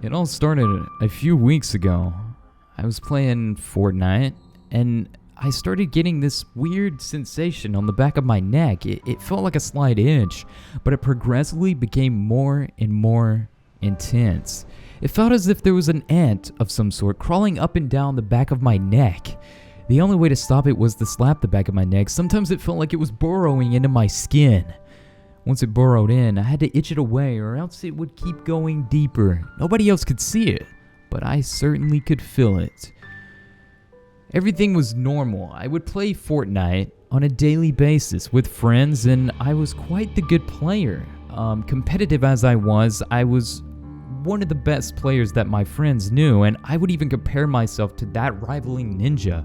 It all started a few weeks ago. I was playing Fortnite, and I started getting this weird sensation on the back of my neck. It felt like a slight itch, but it progressively became more and more intense. It felt as if there was an ant of some sort crawling up and down the back of my neck. The only way to stop it was to slap the back of my neck. Sometimes it felt like it was burrowing into my skin. Once it burrowed in, I had to itch it away or else it would keep going deeper. Nobody else could see it, but I certainly could feel it. Everything was normal. I would play Fortnite on a daily basis with friends, and I was quite the good player. Competitive as I was one of the best players that my friends knew, and I would even compare myself to that rivaling ninja.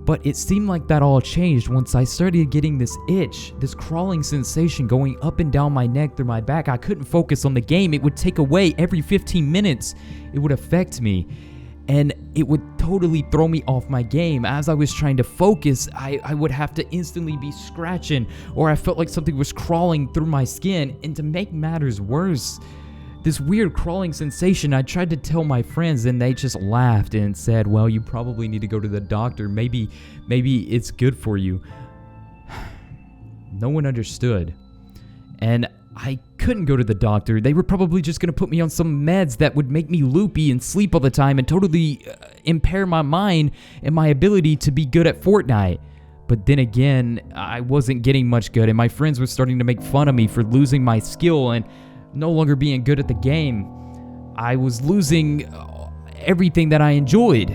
But it seemed like that all changed once I started getting this itch, this crawling sensation going up and down my neck through my back. I couldn't focus on the game. It would take away every 15 minutes. It would affect me, and it would totally throw me off my game. As I was trying to focus, I would have to instantly be scratching, or I felt like something was crawling through my skin. And to make matters worse, this weird crawling sensation, I tried to tell my friends and they just laughed and said, well, you probably need to go to the doctor. Maybe it's good for you. No one understood. And I couldn't go to the doctor. They were probably just going to put me on some meds that would make me loopy and sleep all the time and totally impair my mind and my ability to be good at Fortnite. But then again, I wasn't getting much good, and my friends were starting to make fun of me for losing my skill and no longer being good at the game. I was losing everything that I enjoyed.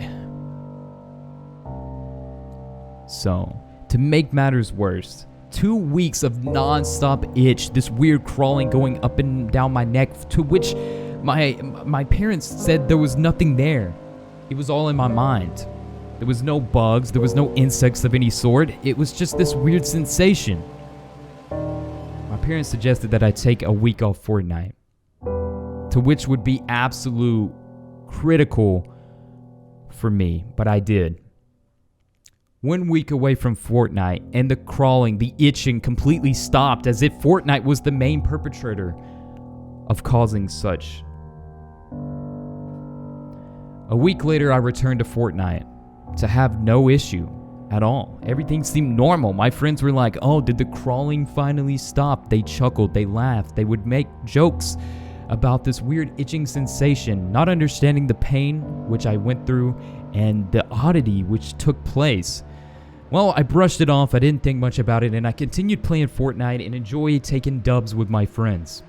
So, to make matters worse, 2 weeks of non-stop itch, this weird crawling going up and down my neck, to which my parents said there was nothing there. It was all in my mind. There was no bugs, there was no insects of any sort. It was just this weird sensation. My parents suggested that I take a week off Fortnite, to which would be absolute critical for me, but I did. 1 week away from Fortnite, and the crawling, the itching completely stopped, as if Fortnite was the main perpetrator of causing such. A week later, I returned to Fortnite to have no issue at all. Everything seemed normal. My friends were like, oh, did the crawling finally stop? They chuckled, they laughed, they would make jokes about this weird itching sensation, not understanding the pain which I went through and the oddity which took place. Well, I brushed it off, I didn't think much about it, and I continued playing Fortnite and enjoyed taking dubs with my friends.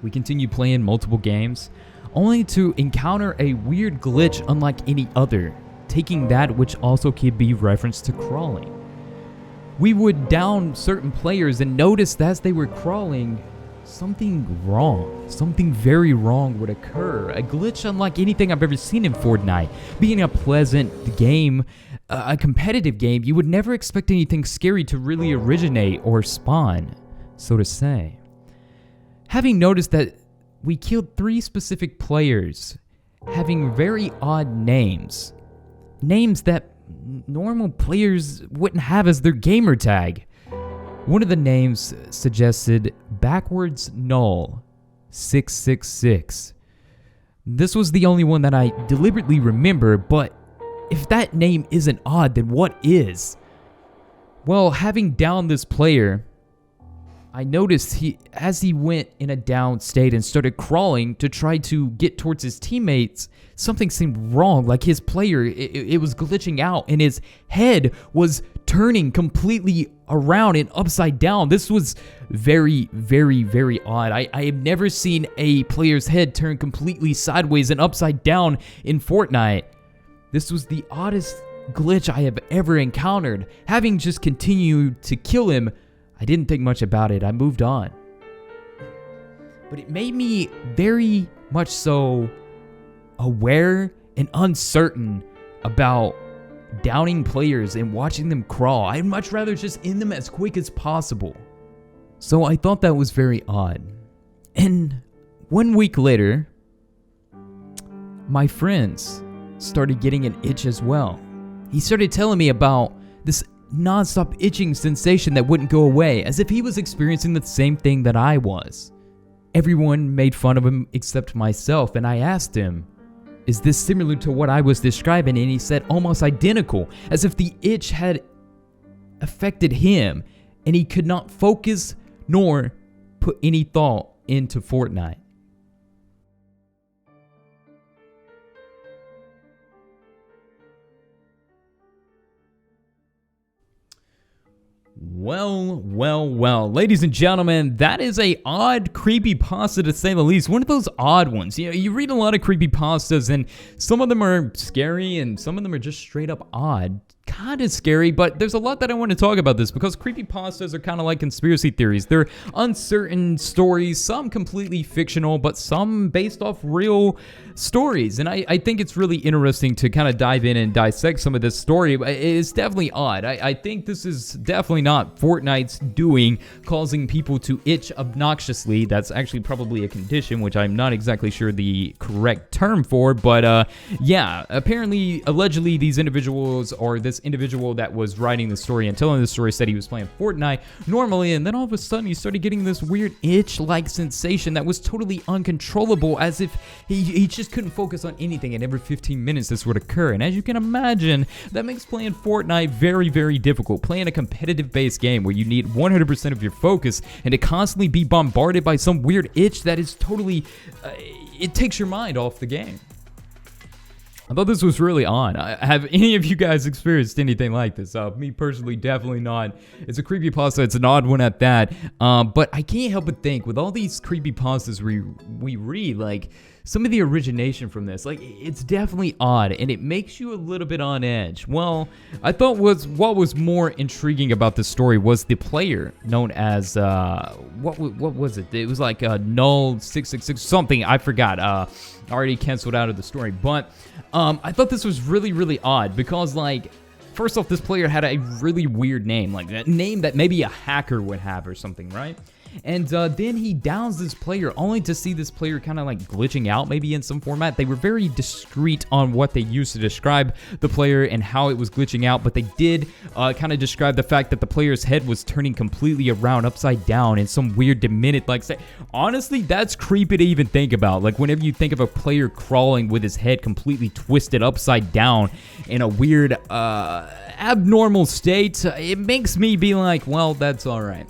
We continued playing multiple games, only to encounter a weird glitch unlike any other, taking that which also could be referenced to crawling. We would down certain players and notice that as they were crawling, something very wrong would occur. A glitch unlike anything I've ever seen in Fortnite. Being a pleasant game, a competitive game, you would never expect anything scary to really originate or spawn, so to say. Having noticed that we killed 3 specific players having very odd names that normal players wouldn't have as their gamer tag. One of the names suggested backwards null 666. This was the only one that I deliberately remember, but if that name isn't odd, then what is? Well, having downed this player, I noticed as he went in a down state and started crawling to try to get towards his teammates, something seemed wrong. Like his player, it was glitching out and his head was turning completely around and upside down. This was very, very, very odd. I have never seen a player's head turn completely sideways and upside down in Fortnite. This was the oddest glitch I have ever encountered. Having just continued to kill him, I didn't think much about it. I moved on. But it made me very much so aware and uncertain about downing players and watching them crawl. I'd much rather just end them as quick as possible. So I thought that was very odd. And 1 week later, my friends started getting an itch as well. He started telling me about this non-stop itching sensation that wouldn't go away, as if he was experiencing the same thing that I was. everyone made fun of him except myself. And I asked him, is this similar to what I was describing? And he said almost identical, as if the itch had affected him and he could not focus nor put any thought into Fortnite. Well, ladies and gentlemen, that is a odd creepypasta to say the least. One of those odd ones. You know, you read a lot of creepypastas and some of them are scary and some of them are just straight up odd. Kind of scary, but there's a lot that I want to talk about this because creepypastas are kind of like conspiracy theories. They're uncertain stories, some completely fictional, but some based off real stories. And I think it's really interesting to kind of dive in and dissect some of this story. It's definitely odd. I think this is definitely not Fortnite's doing, causing people to itch obnoxiously. That's actually probably a condition, which I'm not exactly sure the correct term for, but yeah, apparently, allegedly, these individuals or this individual that was writing the story and telling the story said he was playing Fortnite normally, and then all of a sudden he started getting this weird itch-like sensation that was totally uncontrollable, as if he just couldn't focus on anything, and every 15 minutes this would occur. And as you can imagine, that makes playing Fortnite very, very difficult. Playing a competitive-based game where you need 100% of your focus and to constantly be bombarded by some weird itch that is totally, it takes your mind off the game. I thought this was really odd. Have any of you guys experienced anything like this? Me personally, definitely not. It's a creepypasta. It's an odd one at that. But I can't help but think, with all these creepypastas we read, like, some of the origination from this, like, it's definitely odd, and it makes you a little bit on edge. Well, I thought what was more intriguing about this story was the player known as, what was it? It was like Null 666 something. I forgot. Already canceled out of the story, but I thought this was really, really odd because, like, first off, this player had a really weird name, like that name that maybe a hacker would have or something, right? And then he downs this player only to see this player kind of like glitching out maybe in some format. They were very discreet on what they used to describe the player and how it was glitching out, but they did kind of describe the fact that the player's head was turning completely around upside down in some weird demented like say. Honestly, that's creepy to even think about. Like whenever you think of a player crawling with his head completely twisted upside down in a weird abnormal state, it makes me be like, well, that's all right.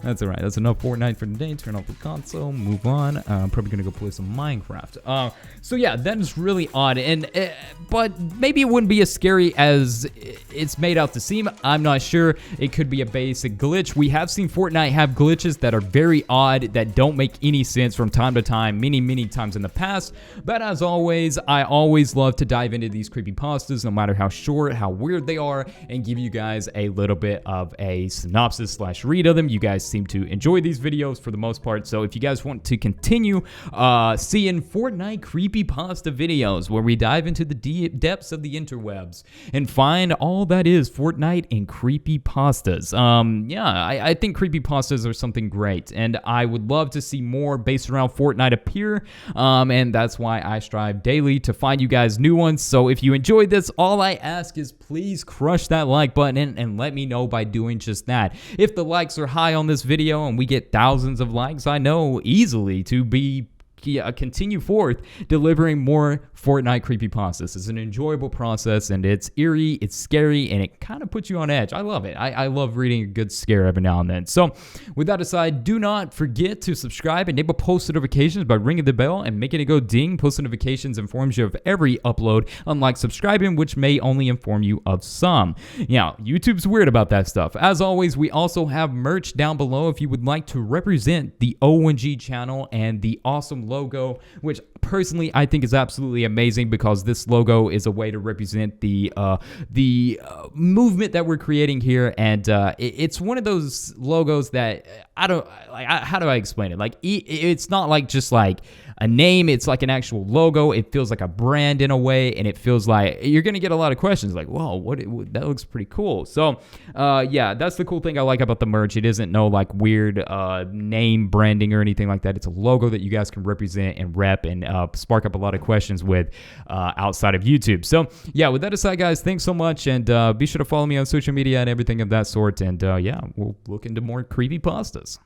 That's alright. That's enough Fortnite for today. Turn off the console. Move on. I'm probably gonna go play some Minecraft. So yeah, that is really odd. And but maybe it wouldn't be as scary as it's made out to seem. I'm not sure. It could be a basic glitch. We have seen Fortnite have glitches that are very odd, that don't make any sense from time to time, many times in the past. But as always, I always love to dive into these creepypastas, no matter how short, how weird they are, and give you guys a little bit of a synopsis / read of them. You guys seem to enjoy these videos for the most part, so if you guys want to continue seeing Fortnite creepypasta videos where we dive into the depths of the interwebs and find all that is Fortnite and creepypastas, yeah, I think creepypastas are something great, and I would love to see more based around Fortnite appear, and that's why I strive daily to find you guys new ones. So if you enjoyed this, all I ask is please crush that like button and let me know by doing just that. If the likes are high on this video and we get thousands of likes, I know easily to be continue forth delivering more Fortnite creepypastas. It's an enjoyable process, and it's eerie, it's scary, and it kind of puts you on edge. I love it. I love reading a good scare every now and then. So with that aside, do not forget to subscribe, enable post notifications by ringing the bell and making it go ding. Post notifications informs you of every upload, unlike subscribing, which may only inform you of some. Yeah, YouTube's weird about that stuff. As always, we also have merch down below if you would like to represent the ONG channel and the awesome logo, which personally I think is absolutely amazing, because this logo is a way to represent the movement that we're creating here, and it's one of those logos that I don't like. How do I explain it? Like it's not like just like a name, it's like an actual logo. It feels like a brand in a way, and it feels like you're gonna get a lot of questions like, whoa, that looks pretty cool. So yeah, that's the cool thing I like about the merch. It isn't no like weird name branding or anything like that. It's a logo that you guys can represent and rep and spark up a lot of questions with outside of YouTube. So yeah, with that aside, guys, thanks so much, and be sure to follow me on social media and everything of that sort, and yeah, we'll look into more creepypastas.